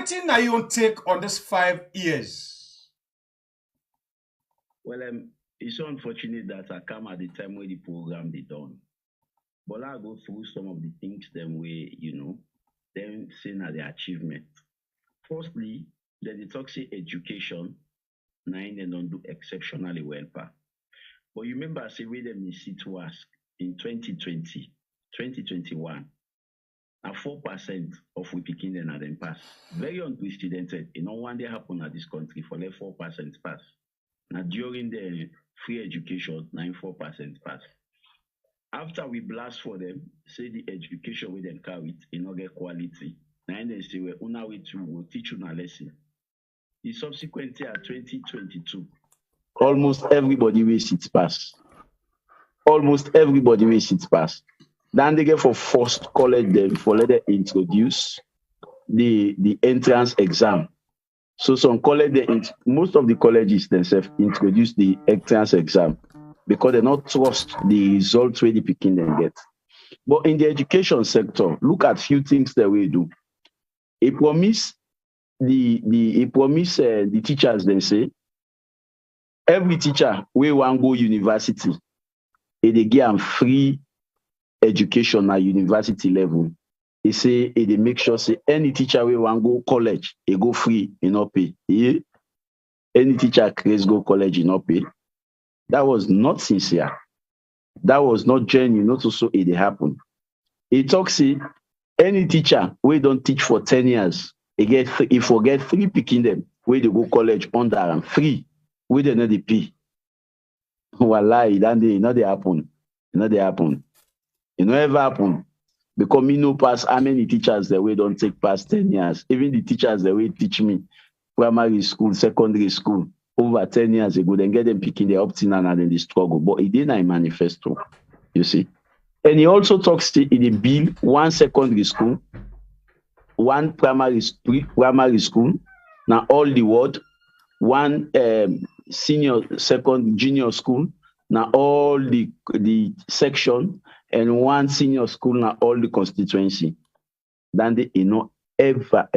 What are your take on this 5 years? Well, it's so unfortunate that I come at the time where the program they done. But I'll go through some of the things them way, them saying at the achievement. Firstly, the toxic education, nine and don't do exceptionally well. But you remember I say where them is to ask in 2020, 2021, and 4% of we picking them at them pass. Very unprecedented. One day happen at this country for like 4% pass. Now during the free education, 4% pass. After we blast for them, say the education we them carry it, get quality. Now they say we una way to will teach you a lesson. The subsequent year 2022, almost everybody will sit pass. Almost everybody will sit pass. Then they get for first college them for let them introduce the entrance exam. So some college most of the colleges themselves introduce the entrance exam because they not trust the results where the picking them get. But in the education sector, look at few things that we do. It promise the teachers they say every teacher we want go university, they give them free education at university level. They say they make sure say any teacher we want go college, they go free, not pay. Yeah? Any teacher crazy go college, not pay. That was not sincere. That was not genuine. Not also it happen. It talks say any teacher we don't teach for 10 years, he forget free picking them where they go college under and free. We don't know the pay. Wallahi, that day, not they happen. Not they happen. It never happen. Because me no pass how many teachers that we don't take past 10 years. Even the teachers that we teach me, primary school, secondary school, over 10 years ago, then get them picking the opting and then the struggle. But it didn't a manifesto, you see. And he also talks in the bill, one secondary school, one primary school, now all the word, one junior school, now all the section, and one senior school, now all the constituency. Then they not ever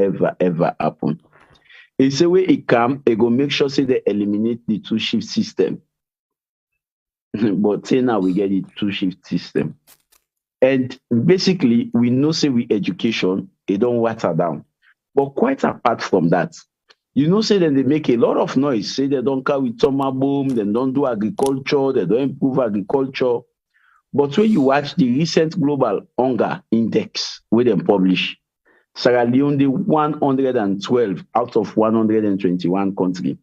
happen. It's a way it come, they go make sure say they eliminate the two shift system. But say now we get the two shift system. And basically, we know say we education, they don't water down. But quite apart from that, say that they make a lot of noise, say they don't carry summer boom, they don't do agriculture, they don't improve agriculture. But when you watch the recent global hunger index, where they publish, Sierra Leone, the 112 out of 121 countries.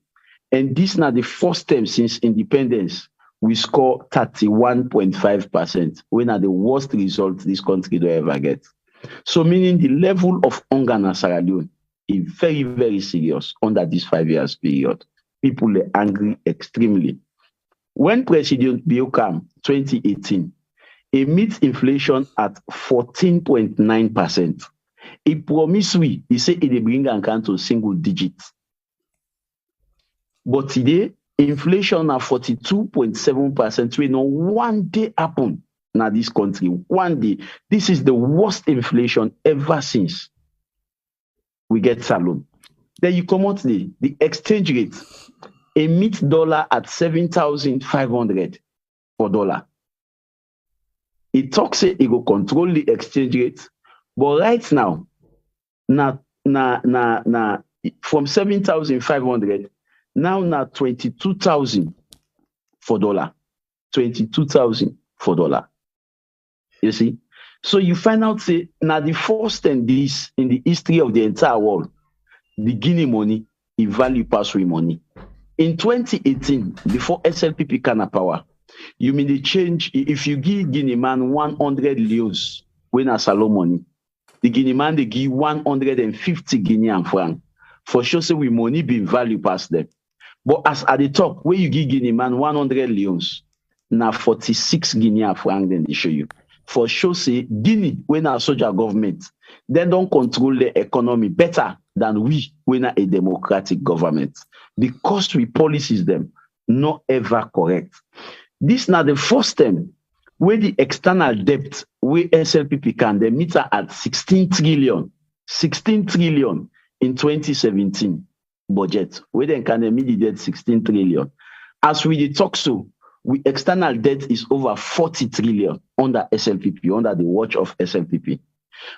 And this is not the first time since independence we score 31.5%. We are the worst result this country do ever get. So meaning the level of hunger in Sierra Leone is very, very serious under this 5 years period. People are angry extremely. When President Bill came 2018, he meets inflation at 14.9%. He promised he said he bring account to single digits. But today, inflation at 42.7%. We know one day happen in this country. One day. This is the worst inflation ever since we get salon. Then you come out the exchange rate. A meet dollar at 7,500 for dollar. It talks say it will control the exchange rate, but right now, from 7,500 now 22,000 for dollar. 22,000 for dollar. You see? So you find out say now the first and this in the history of the entire world, the Guinea money, the value pass with money. In 2018, before SLPP came to power, you mean the change if you give Guinea man 100 leos when a salon money, the Guinea man they give 150 Guinean franc. For sure, say we money being value past them. But as at the top, where you give Guinea man 100 leons, now 46 Guinean franc, then they show you. For sure, say Guinea, when our soldier government, they don't control the economy better than we when a democratic government. Because we policies them, not ever correct. This now the first time where the external debt, where SLPP can, they meet at 16 trillion. 16 trillion. in 2017 budget, where then can immediate debt 16 trillion. As we dey talk so, we external debt is over 40 trillion under SLPP, under the watch of SLPP.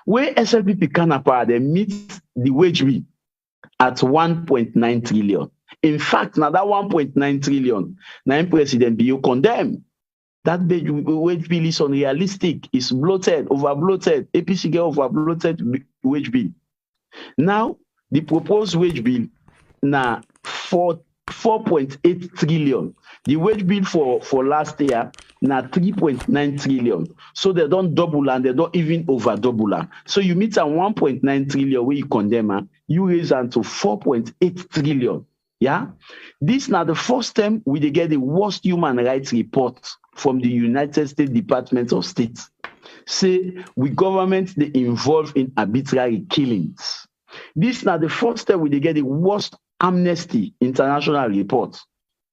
Where SLPP Canapa, they meet the wage bill at 1.9 trillion. In fact, now that 1.9 trillion, now President Bio condemn. That wage bill is unrealistic, it's bloated, over bloated. APC get over bloated wage bill. Now, the proposed wage bill now 4.8 trillion. The wage bill for last year now 3.9 trillion. So they don't double and they don't even over double. So you meet at 1.9 trillion where you condemn, you raise to 4.8 trillion. Yeah, this now the first time we get the worst human rights report from the United States Department of State. Say we government they involved in arbitrary killings. This now the first time we get the worst Amnesty International report.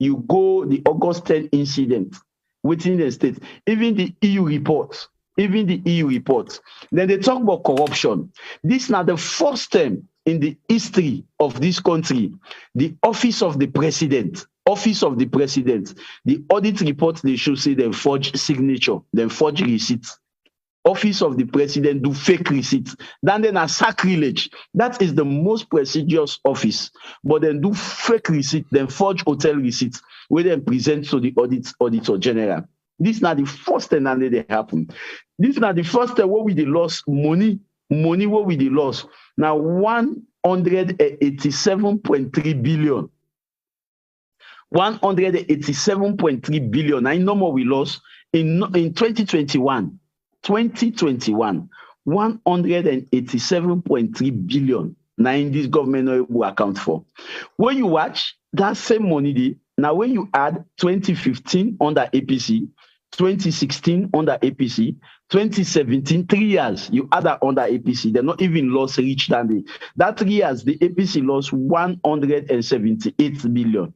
You go the August 10 incident within the state, even the EU report. Then they talk about corruption. This now the first time in the history of this country, the office of the president, the audit report they show say they forge signature, they forge receipts. Office of the president do fake receipts. Then a sacrilege. That is the most prestigious office. But then do fake receipts, then forge hotel receipts, where then present to the auditor general. This is not the first time that they happen. This is not the first time where we they lost money where we they lost. Now 187.3 billion. 187.3 billion. I know more we lost in 2021. 187.3 billion. Now in this government will account for. When you watch that same money, now when you add 2015 under APC, 2016 under APC, 2017, 3 years, you add that under APC, they're not even lost reach than that 3 years, the APC lost 178 billion.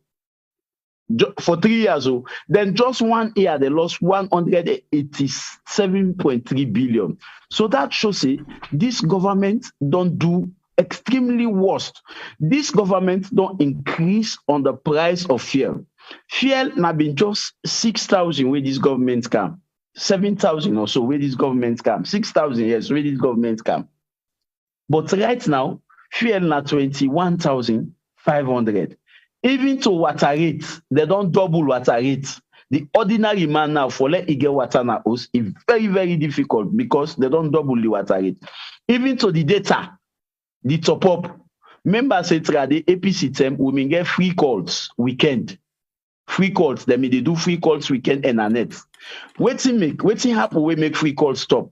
For 3 years, then just 1 year they lost 187.3 billion. So that shows this government don't do extremely worst. This government don't increase on the price of fuel. Fuel now been just 6,000 where this government come, 7,000 or so where this government come, 6,000 yes where this government come. But right now, fuel now 21,500. Even to water rates, they don't double water rates. The ordinary man now for let get water now is very, very difficult because they don't double the water rate. Even to the data, the top up. Members say the APC term we may get free calls weekend. Free calls, they do free calls weekend and a net. Waiting happen we make free calls stop.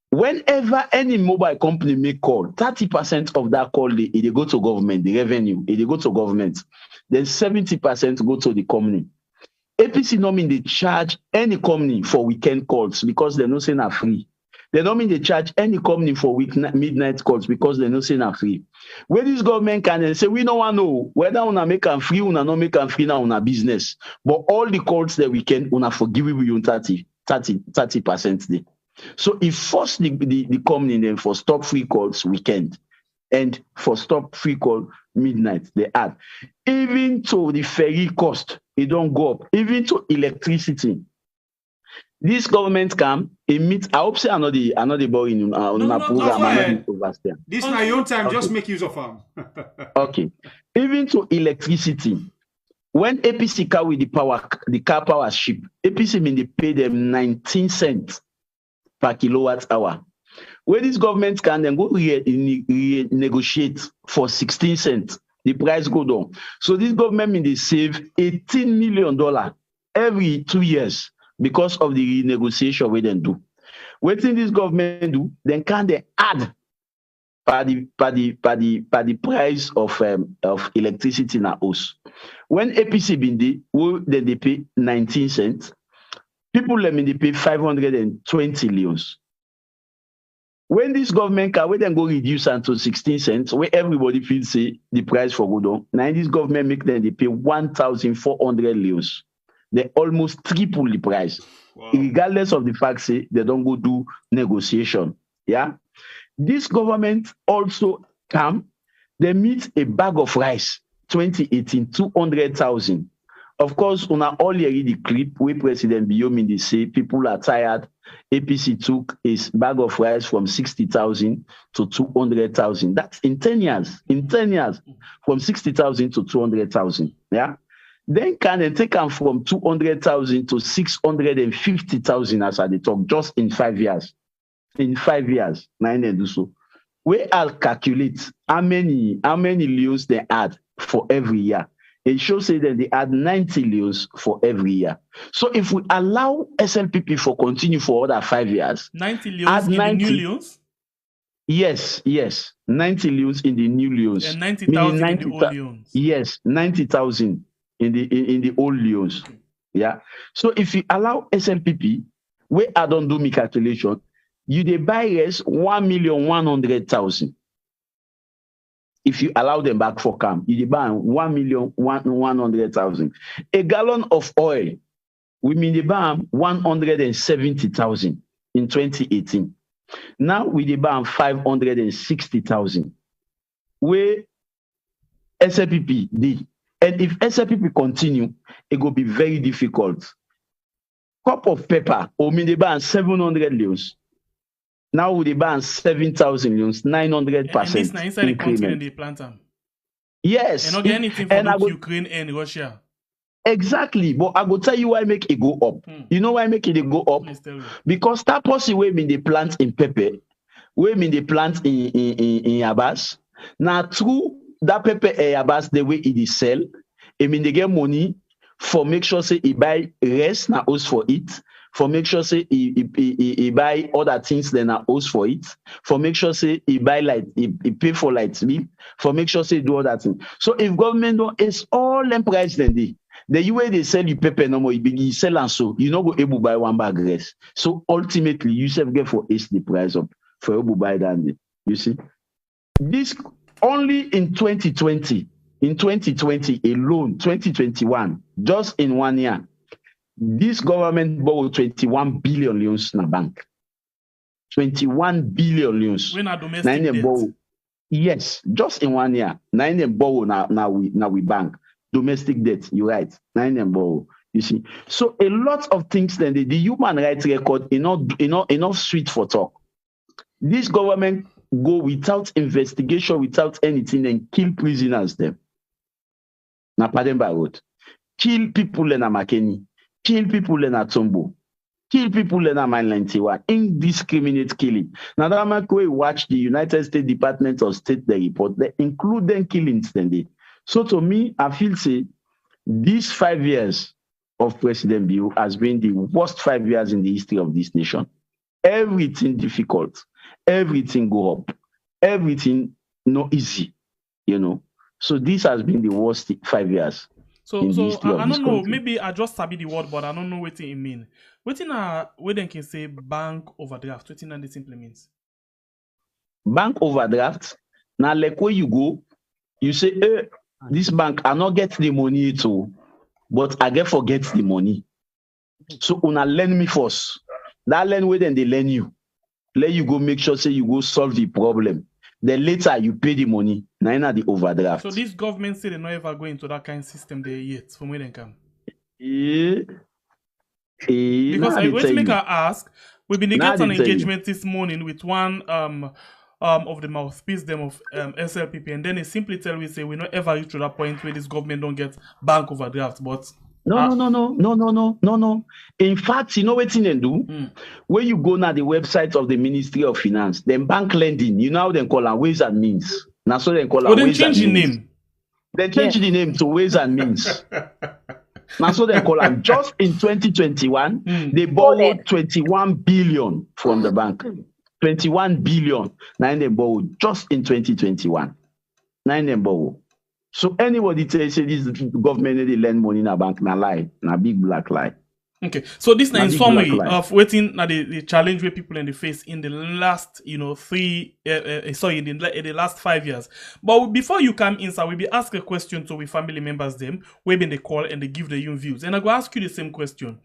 Whenever any mobile company make call, 30% of that call they go to government, the revenue, they go to government. Then 70% go to the company. APC no mean they charge any company for weekend calls because they no say na free. They don't mean they charge any company for midnight calls because they no say na free. Where this government can say we don't want to know whether una make them free, una not make them free now on a business. But all the calls that weekend una forgive you 30% there. So if force the company then for stop free calls weekend and for stop free call midnight, they add. Even to the ferry cost, it don't go up. Even to electricity. This government can emit, I hope say another boring program. This is my own time, okay. Just make use of them. Okay. Even to electricity. When APC car with the car power ship, APC mean they pay them 19 cents per kilowatt hour. Where this government can then go negotiate for 16 cents, the price go down. So this government mean they save $18 million every 2 years because of the renegotiation we then do. What thing this government do, then can they add by the price of electricity in our house. When APC been then they pay 19 cents. People let me they pay 520 leons. When this government can we then go reduce to 16 cents, where everybody feels say the price for go down. Now this government make them they pay 1,400 leons. They almost triple the price. Wow. Regardless of the fact say they don't go do negotiation. Yeah. This government also come, They meet a bag of rice, 2018, 200,000. Of course, una all read the clip where President Biyomi they say people are tired. APC took his bag of rice from 60,000 to 200,000. That's in 10 years. In 10 years, from 60,000 to 200,000. Yeah. Then can they take them from 200,000 to 650,000 as I talk just in 5 years. In 5 years, nine do so. We I'll calculate how many leons they add for every year. It shows that they add 90 leons for every year. So if we allow SLPP for continue for other 5 years, 90 leons in 90, the new leons? Yes. 90 leons in the new leons. And 90,000 in the old leons. Yes, 90,000 in the old leons. Okay. Yeah. So if you allow SLPP, where I don't do my calculation, you they buy us 1,100,000. If you allow them back for camp, you buy 1,100,000. A gallon of oil, we mean they buy 170,000 in 2018. Now we buy 560,000. Where SLPP did. And if SLPP continue, it will be very difficult. Cup of pepper, we mean they buy 700 leons. Now we buy 7,000 leons, 900%. And this now inside the continent they plant them. Yes. And not get anything from Ukraine and Russia. Exactly. But I go tell you why make it go up. You know why make it go up? Because that policy way mean they plant in pepper, way mean they plant in Yabas. Now through that pepper Yabas, the way it is sell, I mean they get money for make sure say he buy rest na house for it. For make sure say he buy other things than a house for it. For make sure say he buy light, he pay for light bill. For make sure say do other things. So if government don't, it's all them price then they. The way they sell you pepper no more, you sell and so you not go able to buy one bag rest. So ultimately you self get for ace the price up for able to buy that. You see, this only in 2020. In 2020 alone, 2021, just in 1 year. This government borrowed 21 billion leons in a bank. 21 billion leons. When are domestic debt? Yes, just in 1 year. 9 them borrow now we bank. Domestic debt, you're right. 9 them borrow. You see. So a lot of things then the human rights record enough sweet for talk. This government go without investigation, without anything, and kill prisoners them. Na Pademba Road. Kill people in Amakeni. Kill people in Atombo. Kill people in Mine 91. Indiscriminate killing. Now that man we watch the United States Department of State the report, they include them killings then they. So to me, I feel say these 5 years of President Bill has been the worst 5 years in the history of this nation. Everything difficult, everything go up, everything not easy, you know. So this has been the worst 5 years. So I don't know, maybe I just sabi the word, but I don't know what it mean. What they can say bank overdraft, what this implements? Bank overdraft. Now like where you go, you say, this bank, I not get the money too, but I get forget the money. So una lend me first. That lend way then they lend you. Let you go make sure say you go solve the problem. Then later you pay the money. Now the overdraft. So this government say they not ever go into that kind of system there yet from where they come. Because I went to make her ask. We've been getting an engagement this morning with one of the mouthpiece them of SLPP, and then they simply tell me say we not ever reach to that point where this government don't get bank overdraft, but No. In fact, you know what they do? When you go now the website of the Ministry of Finance, then bank lending, you know they call them ways and means. Now so they call them ways and means. They change the name. They change the name to ways and means. Now so they call them. Just in 2021, they borrowed 21 billion from the bank. 21 billion. Now they borrowed just in 2021. Now they borrow. So anybody tells you this government they lend money in a bank, na lie, na big black lie. Okay, so this is summary of waiting at the challenge where people in the face in the last, in the last 5 years. But before you come in, sir, we be ask a question to we family members them, where been they call and they give their own views. And I go ask you the same question.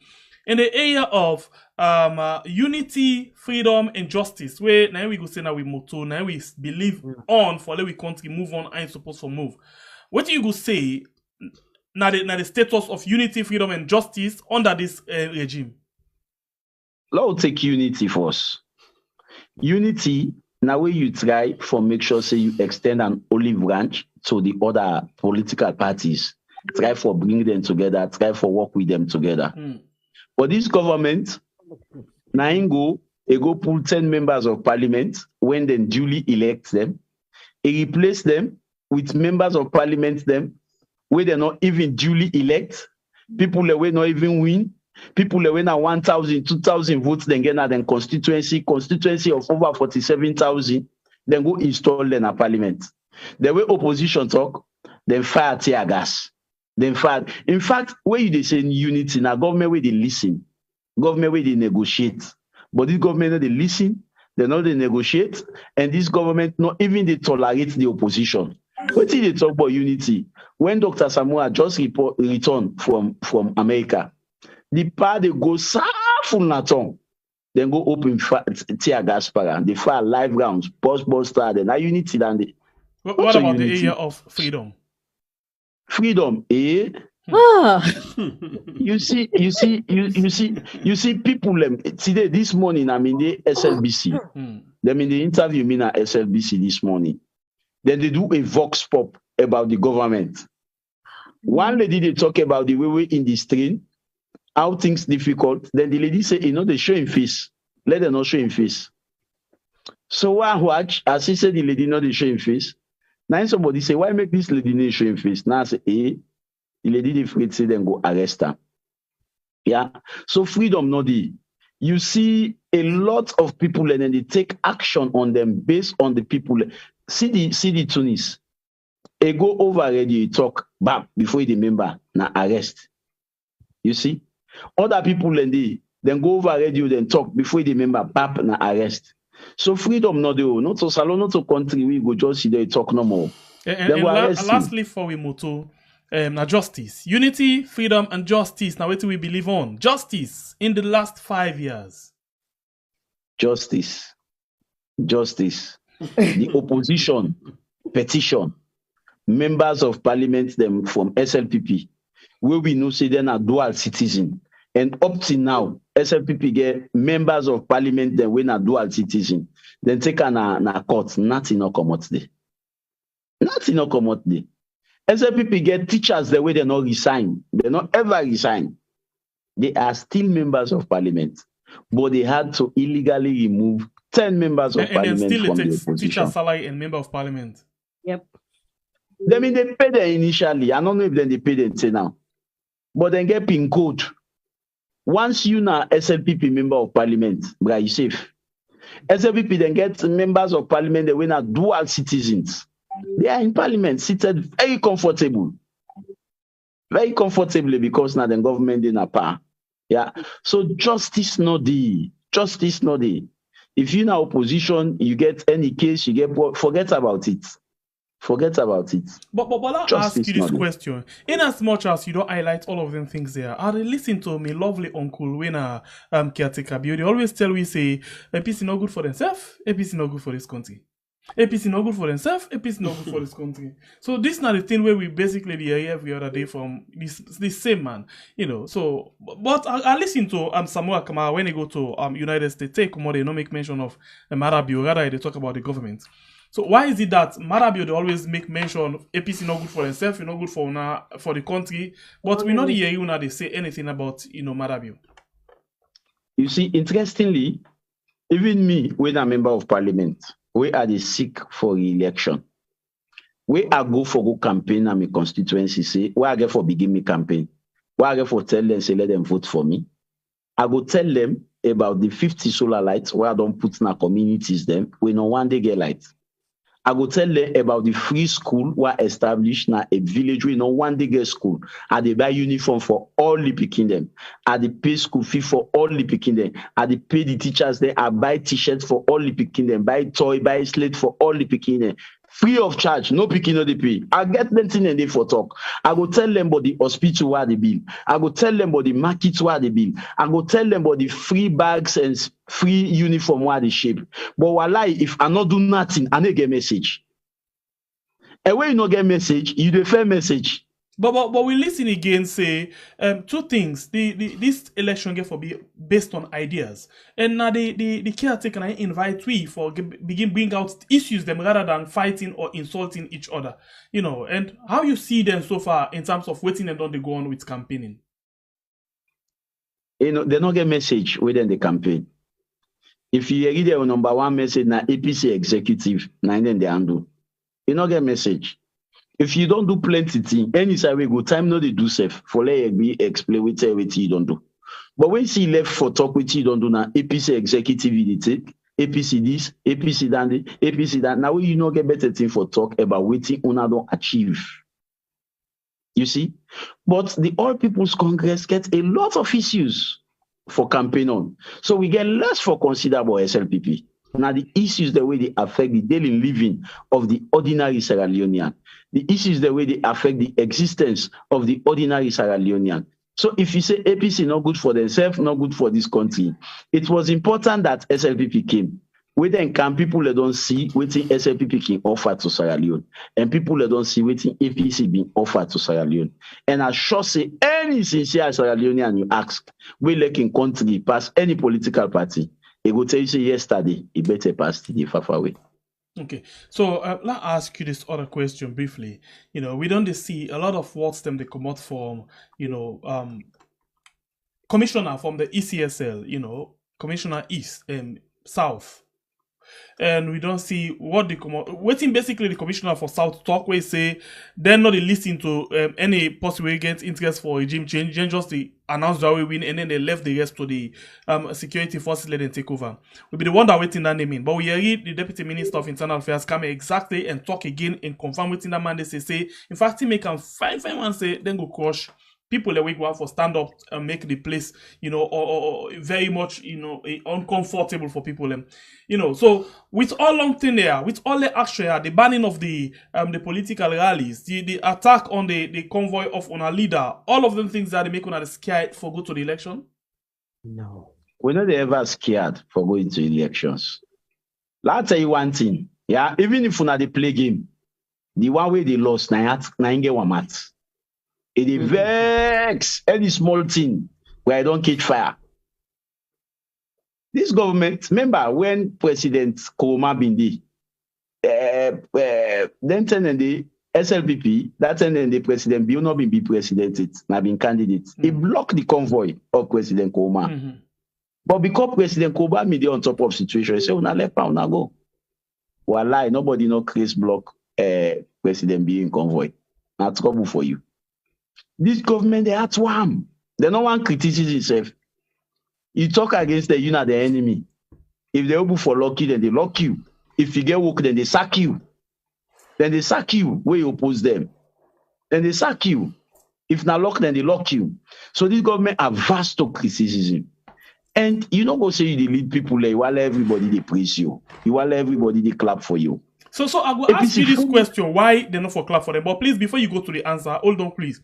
in the area of unity, freedom, and justice, where now we go say now we motto, now we believe on for let we country move on and supposed to move. What do you go say now the status of unity, freedom, and justice under this regime? Let's take unity first. Unity, now where you try for make sure say you extend an olive branch to the other political parties. Try for bring them together, try for work with them together. But this government, now they go pull 10 members of parliament when they duly elect them. They replace them with members of parliament them where they're not even duly elect. People that will not even win. People that win 1,000, 2,000 votes, then get a constituency of over 47,000, then go install them at parliament. The way opposition talk, then fire tear gas. Then fire. In fact, where they say unity, now government where they listen, government where they negotiate. But this government they listen, they know they negotiate, and this government not even they tolerate the opposition. What did they talk about unity? When Dr. Samoa just returned from America, the party go full naton, then go open tear gas para. They fire live rounds, bus started. Now unity than the. What about unity? The area of freedom? Freedom, eh? You see people today, this morning, I'm in the SLBC. Them in the interview me at SLBC this morning. Then they do a vox pop about the government. One lady they talk about the way in the stream, how things difficult. Then the lady say, they show him face. Let them not show him face. So I watch, as he said, the lady not they show him face. Now somebody say, why make this lady not show him face? Now I say, the lady they afraid say then go arrest her. Yeah. So freedom not the. You see a lot of people and then they take action on them based on the people. See the Tunis. They go over already, talk back before the member now arrest. You see? Other people and they then go over radio, then talk before the member back now arrest. So freedom not the not to salon, not to country, we go just see they talk no more. And lastly for we motto, justice. Unity, freedom, and justice. Now what do we believe on? Justice in the last 5 years. Justice. The opposition petition. Members of parliament them from SLPP. Where we know say they're not dual citizen. And up to now, SLPP get members of parliament then when a dual citizen. Then take a court, nothing no come out there. Nothing no come out there. SLPP get teachers the way they not resign. They not ever resign. They are still members of parliament. But they had to illegally remove 10 members of parliament and still from it takes the opposition. Teacher salary and member of parliament. Yep. They mean they pay them initially. I don't know if then they pay them say now. But then get pin code. Once you now SLPP member of parliament, bra, you safe. SLPP then get members of parliament that we are dual citizens. They are in parliament, seated very comfortable. Very comfortably because now the government in a power. Yeah. So justice not the. If you now opposition, you get any case, you get forget about it. But I'll ask you this question. In as much as you don't highlight all of them things there, I listen to my lovely uncle when caretaker they always tell we say APC not good for themselves, APC not good for this country. APC not good for themselves, APC not good for this country. So this is not the thing where we basically hear every other day from this same man, So, but I listen to Samoa Kamara when they go to United States, take more they don't make mention of Marabio, rather they talk about the government. So why is it that Marabio they always make mention of APC not good for themselves, not good for the country, but we not hear you now they say anything about Marabio. You see, interestingly, even me, when I'm a member of parliament, we are the seek for re-election. We are go for go campaign and my constituency say, why I get for begin me campaign? Why I get for tell them say let them vote for me? I go tell them about the 50 solar lights where I don't put in our communities them. We no one day get light. I go tell them about the free school where established now a village we no one day get school. I they buy uniform for all the picking them. I they pay school fee for all the picking them. I they pay the teachers there. I buy t-shirts for all the picking them. Buy toy, buy slate for all the picking them. Free of charge, no picking, no they pay. I get them thing and they for talk. I go tell them about the hospital where they bill. I go tell them about the market where they bill. I go tell them about the free bags and free uniform where they ship. But wallahi, if I not do nothing, I don't get message. And when you not get message, you defer message. But we listen again say two things. This election get for be based on ideas, and now the caretaker and invite we for begin bring out issues them rather than fighting or insulting each other. You know, and how you see them so far in terms of waiting and don't they go on with campaigning. You know, they don't get message within the campaign. If you read their number one message na APC executive, na then they handle. You don't get message. If you don't do plenty thing, any side we go, time no they do safe. For let me explain what you don't do. But when she left for talk with you don't do now, APC executive APC this, APC that, APC that. Now you not get better thing for talk about waiting una don't achieve. You see? But the All People's Congress gets a lot of issues for campaign on. So we get less for considerable SLPP. Now the issues the way they affect the daily living of the ordinary Sierra Leonean. The issues the way they affect the existence of the ordinary Sierra Leonean. So if you say APC not good for themselves, not good for this country, it was important that SLPP came. We then can people that don't see waiting SLPP can offer to Sierra Leone, and people that don't see waiting APC being offered to Sierra Leone. And I sure say any sincere Sierra Leonean you ask, we like in country pass any political party. He will tell you say yesterday, he better pass the far away. Okay, so let's ask you this other question briefly. You know, we don't see a lot of words them they come out from, you know, commissioner from the ECSL, you know, commissioner East and South. And we don't see what waiting basically the commissioner for South talk where say they're not listening to any possible against interest for regime change, then just the announced that we win and then they left the rest to the security forces let them take over. We'll be the one that waiting that name in. But we read the Deputy Minister of Internal Affairs come exactly and talk again and confirm waiting that man they say in fact he make them fine one say then go crush people that we go out for stand up and make the place, you know, or very much, you know, uncomfortable for people. You know, so with all long thing there, with all the action, the banning of the political rallies, the attack on the convoy of on a leader, all of them things that they make on a scared for go to the election. No, we're not ever scared for going to elections. I'll tell you one thing, yeah. Even if we're not the play game, the one way they lost, na get one match. It is vex any small thing where I don't catch fire. This government, remember when President Koma Bindi, then turn the SLPP, that turn the President Bill not be president, it not been candidate. He blocked the convoy of President Koma. But because President Koma be on top of situation, he say, "Una left, una go." Wallahi, nobody no case block President Bill in convoy. Not trouble for you. This government, they are to harm. They don't want criticism itself. You talk against them, you know the enemy. If they're able for lucky, then they lock you. If you get work, then they sack you. Then they sack you where you oppose them. Then they sack you. If not lock, then they lock you. So this government are vast to criticism. And you don't go say you lead people like while everybody they praise you. You while everybody they clap for you. So I will ask you this question: why they're not for clap for them? But please, before you go to the answer, hold on, please.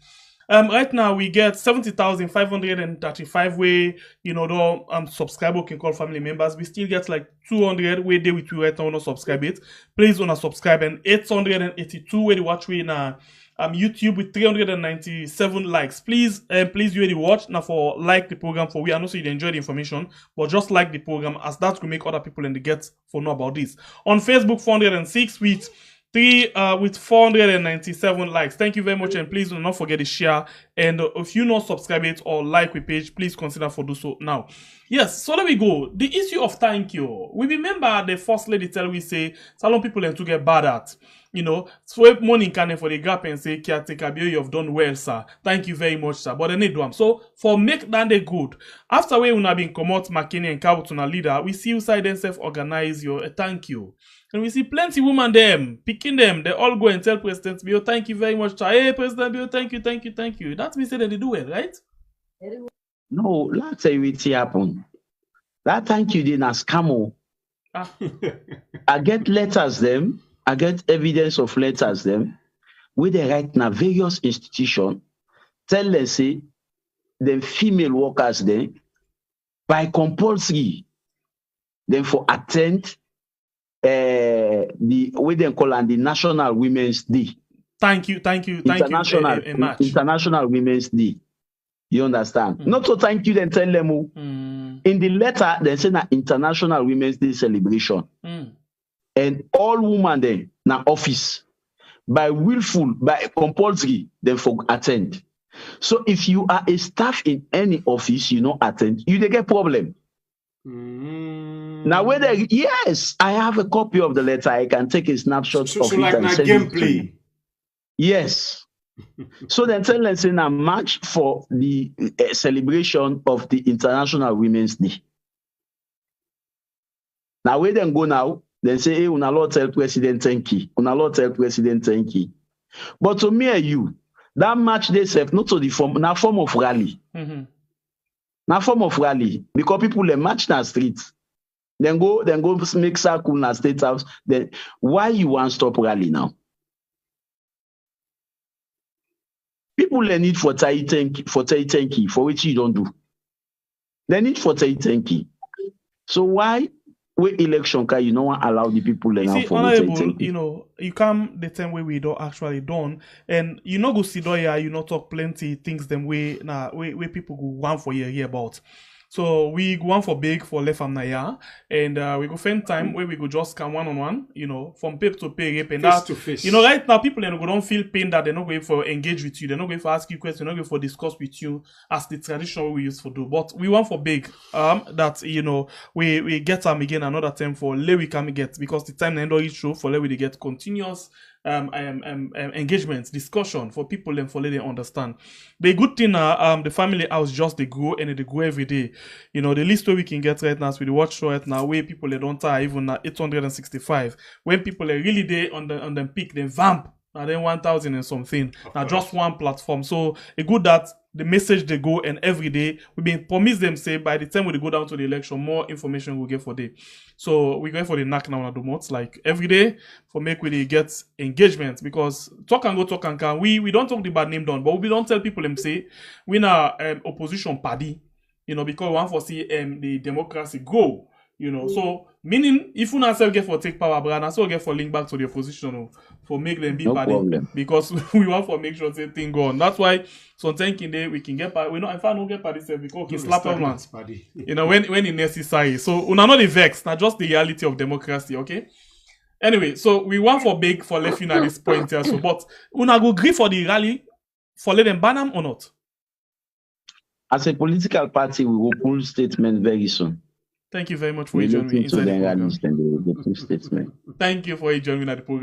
Right now we get 70,535 way, you know, the subscriber can call family members. We still get like 200 way they with you right now not subscribe it. Please wanna subscribe, and 882 way to watch we in YouTube with 397 likes. Please you already watch now for like the program for we. I know so you enjoy the information, but just like the program as that will make other people in the get for know about this. On Facebook 406 with 497 likes. Thank you very much, and please do not forget to share. And if you not subscribe it or like the page, please consider for do so now. Yes, so there we go. The issue of thank you. We remember the first lady tell we say salon people and to get bad at. You know, swipe money can for the gap and say, Caretaker, you have done well, sir. Thank you very much, sir. But they need them. So for make that they good. After we have been come out McKinney and Kargbo a leader, we see you side themselves organize your thank you. And we see plenty women them picking them. They all go and tell President Bio, thank you very much, sir. Hey, President Bio, thank you. That means that they do it, right? No, let's say what happen. That thank you didn't scam. I get letters them. I get evidence of letters them where they write na various institutions tell them say the female workers then by compulsory then for attend the way they call on the National Women's Day. Thank you. International Women's Day. You understand? Not to thank you, then tell them. In the letter, they say na International Women's Day celebration. And all women then na office by compulsory, then for attend. So if you are a staff in any office, you not attend, you they get problem. Now whether yes, I have a copy of the letter. I can take a snapshot of it like and send it to you. Yes. So then tell them say na march for the celebration of the International Women's Day. Now where then go now? Then say, hey, una Lord tell President thank you. Una Lord tell President thank you. But to me and you, that march they serve not to the form, na form of rally. Na form of rally because people they march na streets. Then go make circle na State House. Then why you want stop rally now? People they need for thank you for which you don't do. They need for thank you. So why with election can you not allow the people now for honorable, you know, you come the time where we don't actually done, and you know go sit here, you know talk plenty things them way where people go one for year about. So we go on for big for left and naya, and we go spend time where we go just come one-on-one, you know, from paper to paper, and face to face. You know, right now people go don't feel pain that they're not going for engage with you, they're not going for ask you questions, they're not going for discuss with you as the traditional we used to do. But we want for big that you know we get them again another time for let we come get because the time end of each show for let we get continuous engagements, discussion for people and for let them understand. The good thing the family house just they grow and they grow every day. You know, the least way we can get right now is with the watch show right now where people they don't tie even 865. When people are really there on the peak, they vamp now then 1,000 and something. Now just one platform. So it's good that the message they go and every day we been promise them say by the time we go down to the election more information we'll get for day. So we go for the knack now on the months like every day for make we get engagement because talk and can we don't talk the bad name down but we don't tell people them say we na opposition party, you know, because we want to see the democracy go. You know, so meaning if you not get for take power, but also get for link back to the opposition for make them be party because we want to make sure the thing go on. That's why sometimes in there we can get party. We know if I don't get party because we slap on man. You know when it necessary. So we are not the vex, not just the reality of democracy. Okay. Anyway, so we want for big for left at this point here. So, but una go agree for the rally for let them ban them or not? As a political party, we will pull statement very soon. Thank you very much for joining me inside the program. Thank you for joining me at the program.